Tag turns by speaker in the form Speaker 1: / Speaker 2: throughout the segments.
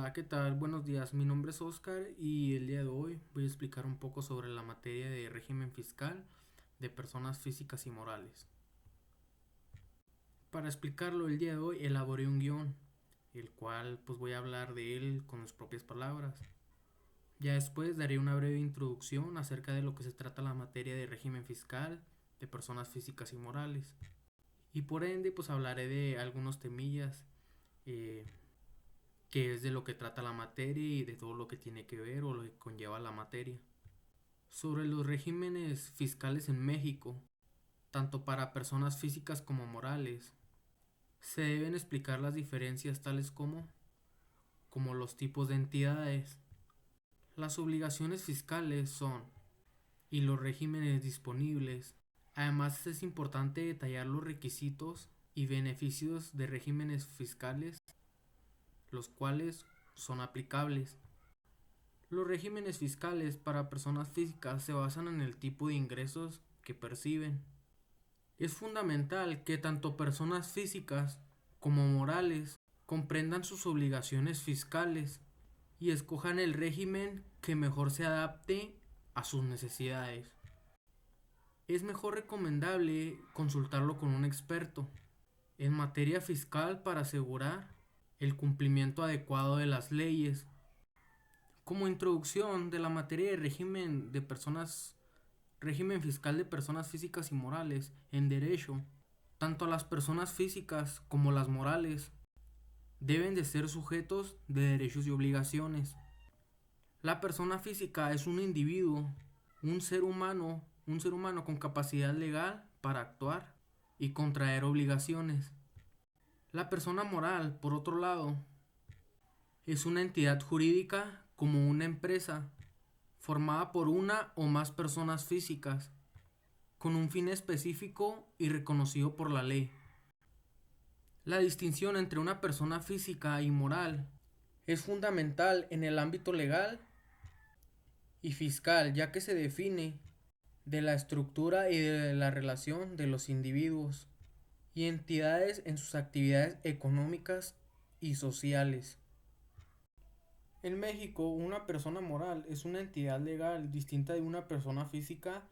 Speaker 1: Hola, ¿qué tal? Buenos días. Mi nombre es Oscar y el día de hoy voy a explicar un poco sobre la materia de régimen fiscal de personas físicas y morales. Para explicarlo el día de hoy elaboré un guión, el cual pues voy a hablar de él con mis propias palabras. Ya después daré una breve introducción acerca de lo que se trata la materia de régimen fiscal de personas físicas y morales. Y por ende pues hablaré de algunos temillas eh, que es de lo que trata la materia y de todo lo que tiene que ver o lo que conlleva la materia. Sobre los regímenes fiscales en México, tanto para personas físicas como morales, se deben explicar las diferencias tales como los tipos de entidades. Las obligaciones fiscales son y los regímenes disponibles. Además es importante detallar los requisitos y beneficios de regímenes fiscales, los cuales son aplicables. Los regímenes fiscales para personas físicas se basan en el tipo de ingresos que perciben. Es fundamental que tanto personas físicas como morales comprendan sus obligaciones fiscales y escojan el régimen que mejor se adapte a sus necesidades. Es mejor recomendable consultarlo con un experto en materia fiscal para asegurar el cumplimiento adecuado de las leyes. Como introducción de la materia de régimen fiscal de personas físicas y morales en derecho, tanto las personas físicas como las morales deben de ser sujetos de derechos y obligaciones. La persona física es un individuo, un ser humano con capacidad legal para actuar y contraer obligaciones. La persona moral, por otro lado, es una entidad jurídica como una empresa formada por una o más personas físicas con un fin específico y reconocido por la ley. La distinción entre una persona física y moral es fundamental en el ámbito legal y fiscal, ya que se define de la estructura y de la relación de los individuos y entidades en sus actividades económicas y sociales. En México, una persona moral es una entidad legal distinta de una persona física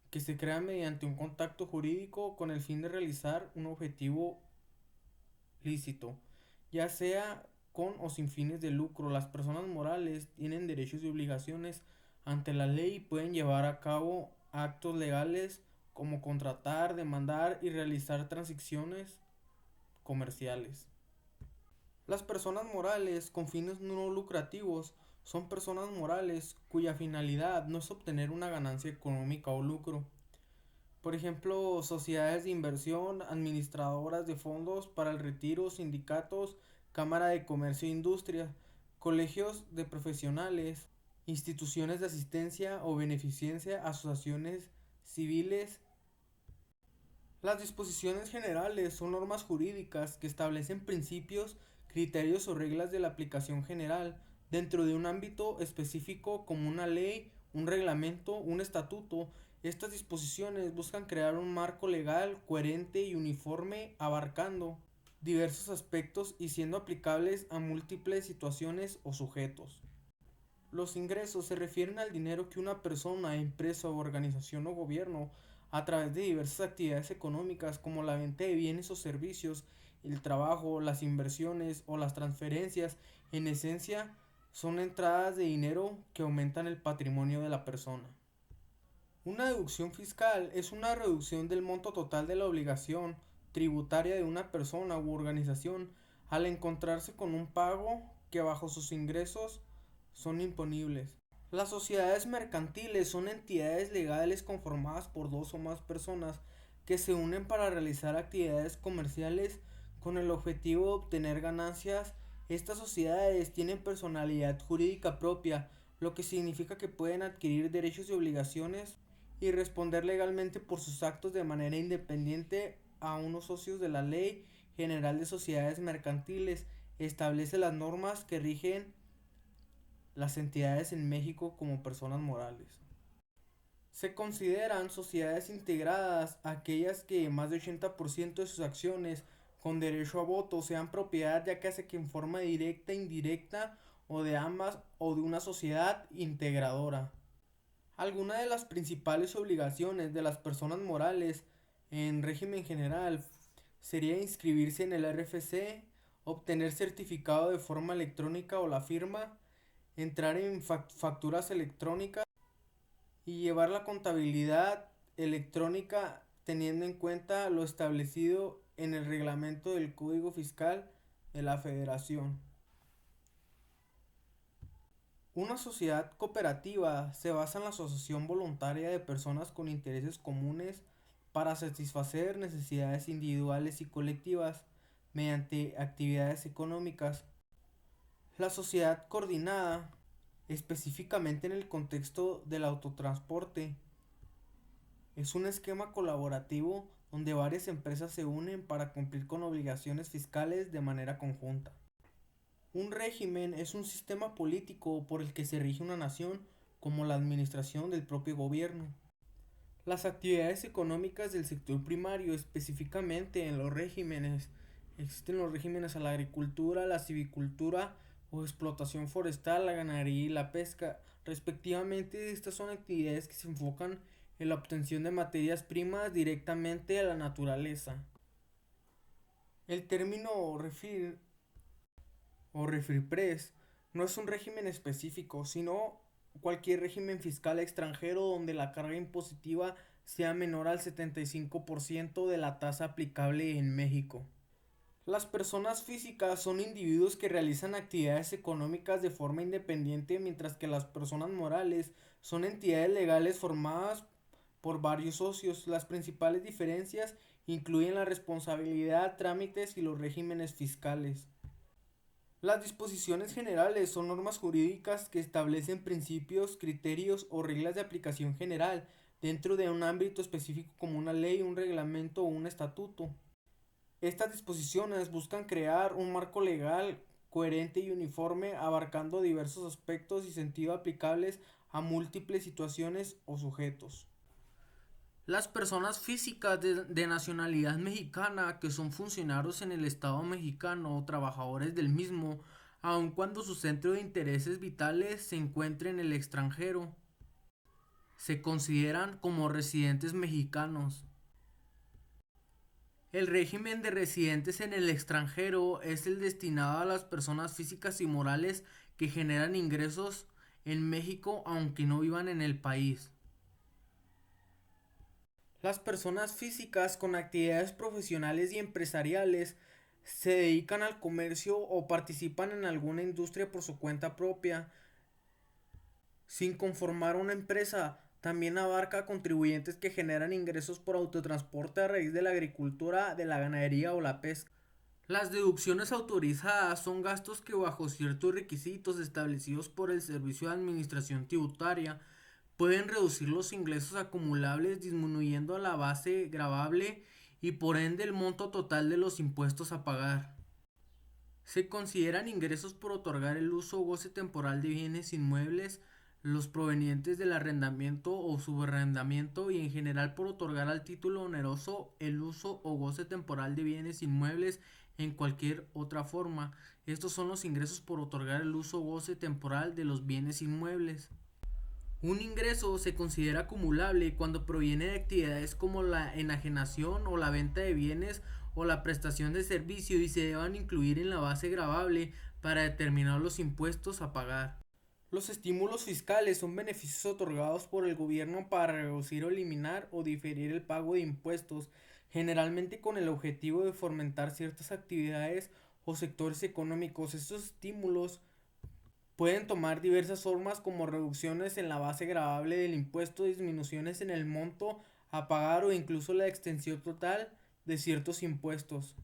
Speaker 1: que se crea mediante un contacto jurídico con el fin de realizar un objetivo lícito, ya sea con o sin fines de lucro. Las personas morales tienen derechos y obligaciones ante la ley y pueden llevar a cabo actos legales como contratar, demandar y realizar transacciones comerciales. Las personas morales con fines no lucrativos son personas morales cuya finalidad no es obtener una ganancia económica o lucro. Por ejemplo, sociedades de inversión, administradoras de fondos para el retiro, sindicatos, cámara de comercio e industria, colegios de profesionales, instituciones de asistencia o beneficencia, asociaciones civiles. Las disposiciones generales son normas jurídicas que establecen principios, criterios o reglas de la aplicación general dentro de un ámbito específico como una ley, un reglamento, un estatuto. Estas disposiciones buscan crear un marco legal coherente y uniforme abarcando diversos aspectos y siendo aplicables a múltiples situaciones o sujetos. Los ingresos se refieren al dinero que una persona, empresa, organización o gobierno, a través de diversas actividades económicas como la venta de bienes o servicios, el trabajo, las inversiones o las transferencias, en esencia, son entradas de dinero que aumentan el patrimonio de la persona. Una deducción fiscal es una reducción del monto total de la obligación tributaria de una persona u organización al encontrarse con un pago que bajo sus ingresos son imponibles. Las sociedades mercantiles son entidades legales conformadas por dos o más personas que se unen para realizar actividades comerciales con el objetivo de obtener ganancias. Estas sociedades tienen personalidad jurídica propia, lo que significa que pueden adquirir derechos y obligaciones y responder legalmente por sus actos de manera independiente a unos socios de la Ley General de Sociedades Mercantiles. Establece las normas que rigen las entidades en México como personas morales. Se consideran sociedades integradas aquellas que más del 80% de sus acciones con derecho a voto sean propiedad, ya que hace que en forma directa, indirecta o de ambas o de una sociedad integradora. Algunas de las principales obligaciones de las personas morales en régimen general sería inscribirse en el RFC, obtener certificado de forma electrónica o la firma, entrar en facturas electrónicas y llevar la contabilidad electrónica teniendo en cuenta lo establecido en el reglamento del Código Fiscal de la Federación. Una sociedad cooperativa se basa en la asociación voluntaria de personas con intereses comunes para satisfacer necesidades individuales y colectivas mediante actividades económicas. La sociedad coordinada, específicamente en el contexto del autotransporte, es un esquema colaborativo donde varias empresas se unen para cumplir con obligaciones fiscales de manera conjunta. Un régimen es un sistema político por el que se rige una nación como la administración del propio gobierno. Las actividades económicas del sector primario, específicamente en los regímenes, existen los regímenes a la agricultura, la silvicultura o explotación forestal, la ganadería y la pesca. Respectivamente, estas son actividades que se enfocan en la obtención de materias primas directamente de la naturaleza. El término refir o refripress no es un régimen específico, sino cualquier régimen fiscal extranjero donde la carga impositiva sea menor al 75% de la tasa aplicable en México. Las personas físicas son individuos que realizan actividades económicas de forma independiente, mientras que las personas morales son entidades legales formadas por varios socios. Las principales diferencias incluyen la responsabilidad, trámites y los regímenes fiscales. Las disposiciones generales son normas jurídicas que establecen principios, criterios o reglas de aplicación general dentro de un ámbito específico como una ley, un reglamento o un estatuto. Estas disposiciones buscan crear un marco legal coherente y uniforme abarcando diversos aspectos y sentido aplicables a múltiples situaciones o sujetos. Las personas físicas de nacionalidad mexicana que son funcionarios en el Estado mexicano o trabajadores del mismo, aun cuando su centro de intereses vitales se encuentre en el extranjero, se consideran como residentes mexicanos. El régimen de residentes en el extranjero es el destinado a las personas físicas y morales que generan ingresos en México aunque no vivan en el país. Las personas físicas con actividades profesionales y empresariales se dedican al comercio o participan en alguna industria por su cuenta propia, sin conformar una empresa. También abarca contribuyentes que generan ingresos por autotransporte a raíz de la agricultura, de la ganadería o la pesca. Las deducciones autorizadas son gastos que bajo ciertos requisitos establecidos por el Servicio de Administración Tributaria pueden reducir los ingresos acumulables disminuyendo la base gravable y por ende el monto total de los impuestos a pagar. Se consideran ingresos por otorgar el uso o goce temporal de bienes inmuebles, los provenientes del arrendamiento o subarrendamiento y en general por otorgar al título oneroso el uso o goce temporal de bienes inmuebles en cualquier otra forma. Estos son los ingresos por otorgar el uso o goce temporal de los bienes inmuebles. Un ingreso se considera acumulable cuando proviene de actividades como la enajenación o la venta de bienes o la prestación de servicio y se deban incluir en la base gravable para determinar los impuestos a pagar. Los estímulos fiscales son beneficios otorgados por el gobierno para reducir o eliminar o diferir el pago de impuestos, generalmente con el objetivo de fomentar ciertas actividades o sectores económicos. Estos estímulos pueden tomar diversas formas como reducciones en la base gravable del impuesto, disminuciones en el monto a pagar o incluso la extensión total de ciertos impuestos.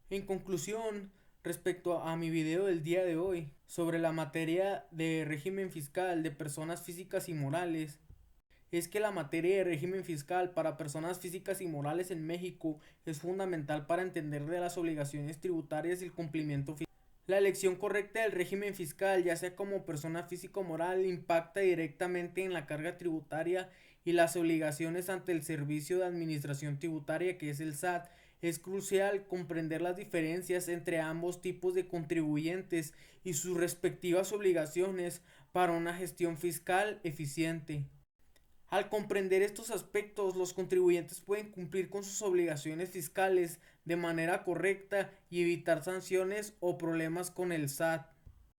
Speaker 1: En conclusión, respecto a mi video del día de hoy sobre la materia de régimen fiscal de personas físicas y morales, es que la materia de régimen fiscal para personas físicas y morales en México es fundamental para entender de las obligaciones tributarias y el cumplimiento fiscal. La elección correcta del régimen fiscal, ya sea como persona física o moral, impacta directamente en la carga tributaria y las obligaciones ante el Servicio de Administración Tributaria, que es el SAT. Es crucial comprender las diferencias entre ambos tipos de contribuyentes y sus respectivas obligaciones para una gestión fiscal eficiente. Al comprender estos aspectos, los contribuyentes pueden cumplir con sus obligaciones fiscales de manera correcta y evitar sanciones o problemas con el SAT.